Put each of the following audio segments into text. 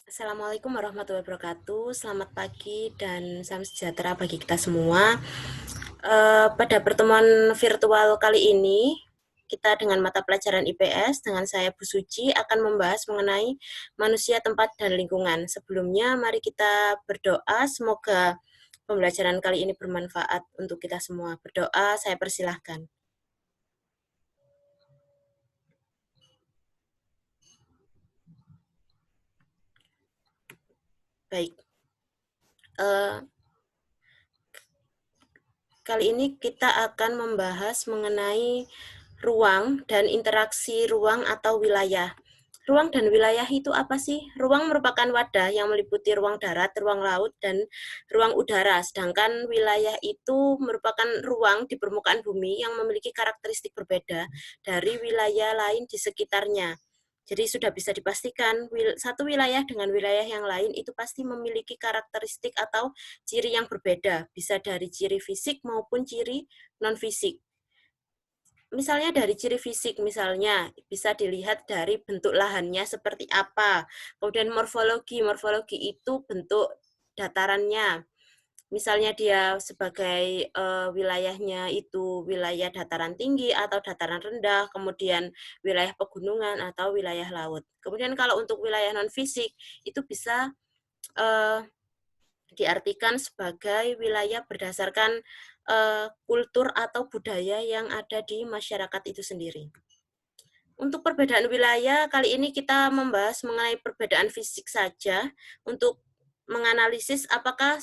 Assalamualaikum warahmatullahi wabarakatuh. Selamat pagi dan salam sejahtera bagi kita semua. Pada pertemuan virtual kali ini, kita dengan mata pelajaran IPS, dengan saya Bu Suci, akan membahas mengenai manusia, tempat, dan lingkungan. Sebelumnya, mari kita berdoa, semoga pembelajaran kali ini bermanfaat untuk kita semua. Berdoa, saya persilahkan. Baik, uh, kali ini kita akan membahas mengenai ruang dan interaksi ruang atau wilayah. Ruang dan wilayah itu apa sih? Ruang merupakan wadah yang meliputi ruang darat, ruang laut, dan ruang udara. Sedangkan wilayah itu merupakan ruang di permukaan bumi yang memiliki karakteristik berbeda dari wilayah lain di sekitarnya. Jadi sudah bisa dipastikan satu wilayah dengan wilayah yang lain itu pasti memiliki karakteristik atau ciri yang berbeda, bisa dari ciri fisik maupun ciri non-fisik. Misalnya dari ciri fisik, misalnya bisa dilihat dari bentuk lahannya seperti apa. Kemudian morfologi itu bentuk datarannya. Misalnya dia sebagai wilayahnya itu wilayah dataran tinggi atau dataran rendah, kemudian wilayah pegunungan atau wilayah laut. Kemudian kalau untuk wilayah non fisik itu bisa uh, diartikan sebagai wilayah berdasarkan kultur atau budaya yang ada di masyarakat itu sendiri. Untuk perbedaan wilayah, kali ini kita membahas mengenai perbedaan fisik saja untuk menganalisis apakah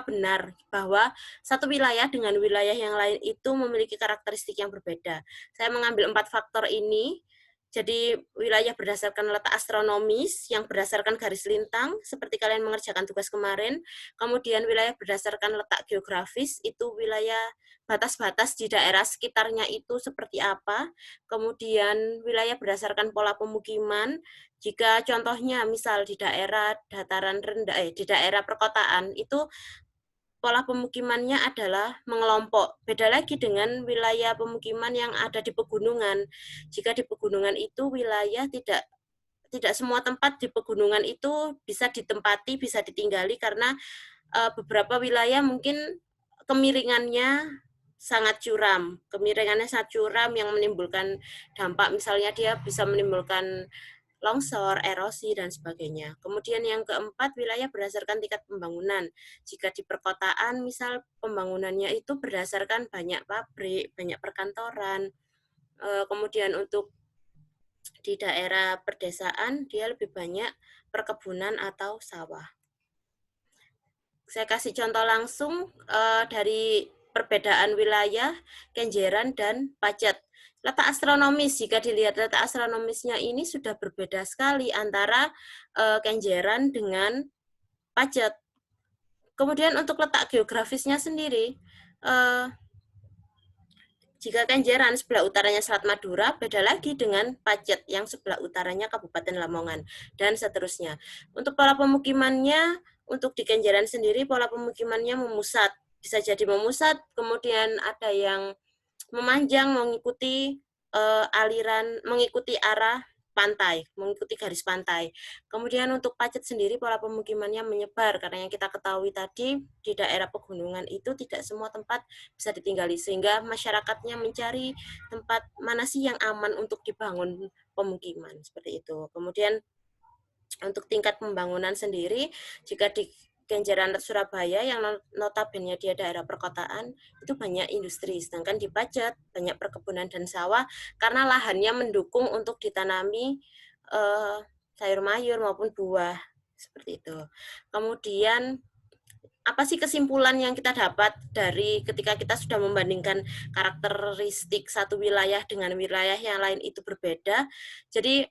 benar bahwa satu wilayah dengan wilayah yang lain itu memiliki karakteristik yang berbeda. Saya mengambil 4 faktor ini. Jadi wilayah berdasarkan letak astronomis yang berdasarkan garis lintang seperti kalian mengerjakan tugas kemarin. Kemudian wilayah berdasarkan letak geografis, itu wilayah batas-batas di daerah sekitarnya itu seperti apa. Kemudian wilayah berdasarkan pola pemukiman. Jika contohnya misal di daerah dataran rendah, di daerah perkotaan itu pola pemukimannya adalah mengelompok. Beda lagi dengan wilayah pemukiman yang ada di pegunungan. Jika di pegunungan itu wilayah tidak semua tempat di pegunungan itu bisa ditempati, bisa ditinggali karena beberapa wilayah mungkin kemiringannya sangat curam. Kemiringannya sangat curam yang menimbulkan dampak, misalnya dia bisa menimbulkan longsor, erosi, dan sebagainya. Kemudian yang keempat, wilayah berdasarkan tingkat pembangunan. Jika di perkotaan, misal pembangunannya itu berdasarkan banyak pabrik, banyak perkantoran. Kemudian untuk di daerah perdesaan, dia lebih banyak perkebunan atau sawah. Saya kasih contoh langsung dari perbedaan wilayah, Kenjeran, dan Pacet. Letak astronomis, jika dilihat letak astronomisnya ini sudah berbeda sekali antara Kenjeran dengan Pacet. Kemudian untuk letak geografisnya sendiri, jika Kenjeran sebelah utaranya Selat Madura, beda lagi dengan Pacet yang sebelah utaranya Kabupaten Lamongan, dan seterusnya. Untuk pola pemukimannya, untuk di Kenjeran sendiri, pola pemukimannya memusat. Bisa jadi memusat, kemudian ada yang memanjang mengikuti mengikuti arah pantai, mengikuti garis pantai. Kemudian untuk Pacet sendiri pola pemukimannya menyebar karena yang kita ketahui tadi di daerah pegunungan itu tidak semua tempat bisa ditinggali sehingga masyarakatnya mencari tempat mana sih yang aman untuk dibangun pemukiman seperti itu. Kemudian untuk tingkat pembangunan sendiri jika di Kenjeran Surabaya yang notabene dia daerah perkotaan itu banyak industri, sedangkan di Pacet banyak perkebunan dan sawah karena lahannya mendukung untuk ditanami sayur mayur maupun buah seperti itu. Kemudian apa sih kesimpulan yang kita dapat dari ketika kita sudah membandingkan karakteristik satu wilayah dengan wilayah yang lain itu berbeda? Jadi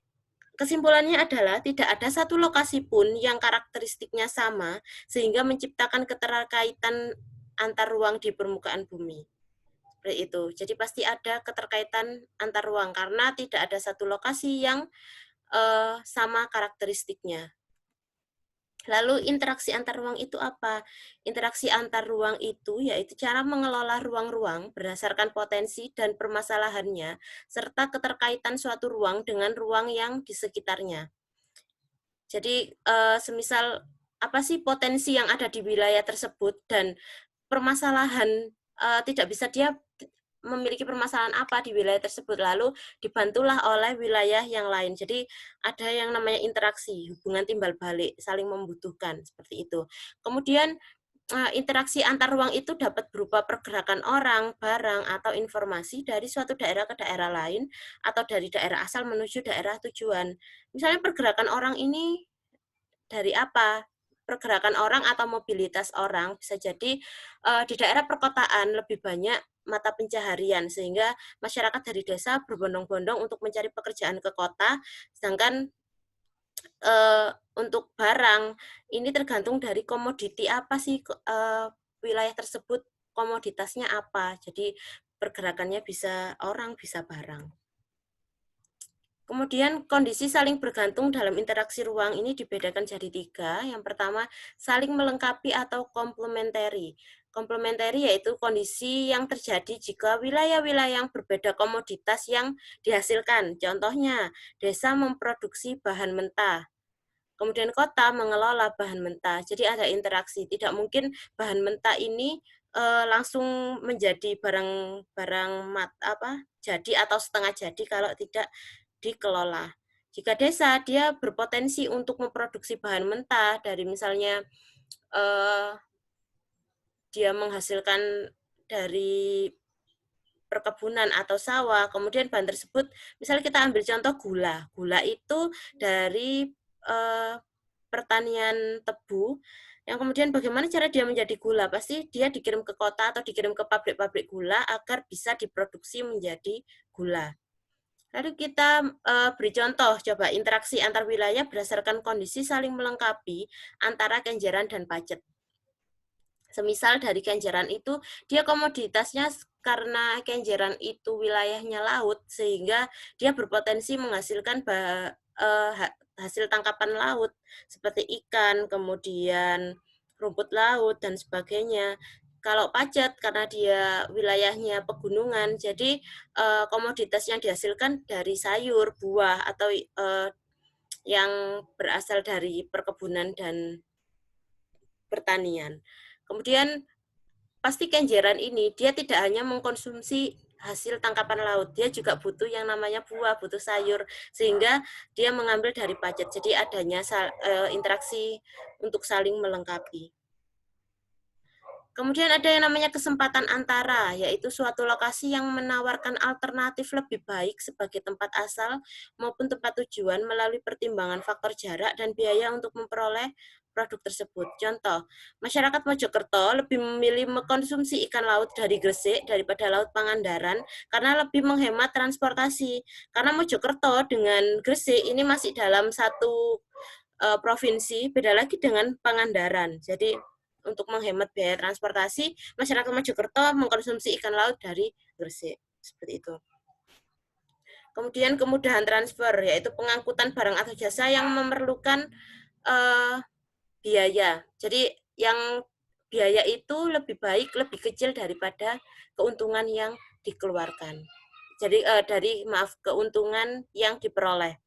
kesimpulannya adalah tidak ada satu lokasi pun yang karakteristiknya sama sehingga menciptakan keterkaitan antar ruang di permukaan bumi. Seperti itu. Jadi pasti ada keterkaitan antar ruang karena tidak ada satu lokasi yang sama karakteristiknya. Lalu interaksi antar ruang itu apa? Interaksi antar ruang itu yaitu cara mengelola ruang-ruang berdasarkan potensi dan permasalahannya, serta keterkaitan suatu ruang dengan ruang yang di sekitarnya. Jadi semisal apa sih potensi yang ada di wilayah tersebut dan permasalahan tidak bisa dia memiliki permasalahan apa di wilayah tersebut, lalu dibantulah oleh wilayah yang lain. Jadi ada yang namanya interaksi, hubungan timbal balik, saling membutuhkan seperti itu. Kemudian interaksi antar ruang itu dapat berupa pergerakan orang, barang, atau informasi dari suatu daerah ke daerah lain atau dari daerah asal menuju daerah tujuan. Misalnya pergerakan orang ini dari apa? Pergerakan orang atau mobilitas orang bisa jadi di daerah perkotaan lebih banyak mata pencaharian sehingga masyarakat dari desa berbondong-bondong untuk mencari pekerjaan ke kota, sedangkan untuk barang ini tergantung dari komoditi apa sih wilayah tersebut komoditasnya apa. Jadi pergerakannya bisa orang, bisa barang. Kemudian kondisi saling bergantung dalam interaksi ruang ini dibedakan jadi 3. Yang pertama, saling melengkapi atau komplementari. Komplementari yaitu kondisi yang terjadi jika wilayah-wilayah yang berbeda komoditas yang dihasilkan. Contohnya, desa memproduksi bahan mentah, kemudian kota mengelola bahan mentah. Jadi ada interaksi. Tidak mungkin bahan mentah ini langsung menjadi barang jadi atau setengah jadi kalau tidak dikelola. Jika desa dia berpotensi untuk memproduksi bahan mentah dari misalnya eh, dia menghasilkan dari perkebunan atau sawah, kemudian bahan tersebut, misalnya kita ambil contoh gula. Gula itu dari pertanian tebu, yang kemudian bagaimana cara dia menjadi gula? Pasti dia dikirim ke kota atau dikirim ke pabrik-pabrik gula agar bisa diproduksi menjadi gula. Lalu kita beri contoh, coba interaksi antar wilayah berdasarkan kondisi saling melengkapi antara Kenjeran dan Pacet. Semisal dari Kenjeran itu, dia komoditasnya karena Kenjeran itu wilayahnya laut, sehingga dia berpotensi menghasilkan hasil tangkapan laut, seperti ikan, kemudian rumput laut, dan sebagainya. Kalau Pacet, karena dia wilayahnya pegunungan, jadi komoditas yang dihasilkan dari sayur, buah, atau yang berasal dari perkebunan dan pertanian. Kemudian pasti Kenjeran ini dia tidak hanya mengkonsumsi hasil tangkapan laut, dia juga butuh yang namanya buah, butuh sayur, sehingga dia mengambil dari Pacet. Jadi adanya interaksi untuk saling melengkapi. Kemudian ada yang namanya kesempatan antara, yaitu suatu lokasi yang menawarkan alternatif lebih baik sebagai tempat asal maupun tempat tujuan melalui pertimbangan faktor jarak dan biaya untuk memperoleh produk tersebut. Contoh, masyarakat Mojokerto lebih memilih mengkonsumsi ikan laut dari Gresik daripada Laut Pangandaran karena lebih menghemat transportasi. Karena Mojokerto dengan Gresik ini masih dalam satu provinsi, beda lagi dengan Pangandaran. Jadi untuk menghemat biaya transportasi, masyarakat Mojokerto mengkonsumsi ikan laut dari Gresik. Seperti itu. Kemudian kemudahan transfer, yaitu pengangkutan barang atau jasa yang memerlukan biaya. Jadi yang biaya itu lebih baik, lebih kecil daripada keuntungan yang dikeluarkan. Jadi keuntungan yang diperoleh.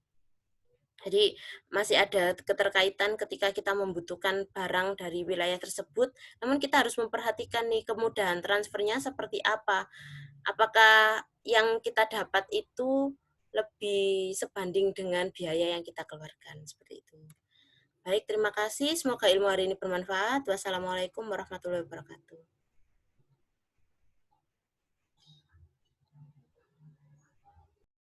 Jadi masih ada keterkaitan ketika kita membutuhkan barang dari wilayah tersebut, namun kita harus memperhatikan nih kemudahan transfernya seperti apa. Apakah yang kita dapat itu lebih sebanding dengan biaya yang kita keluarkan, seperti itu. Baik, terima kasih. Semoga ilmu hari ini bermanfaat. Wassalamualaikum warahmatullahi wabarakatuh.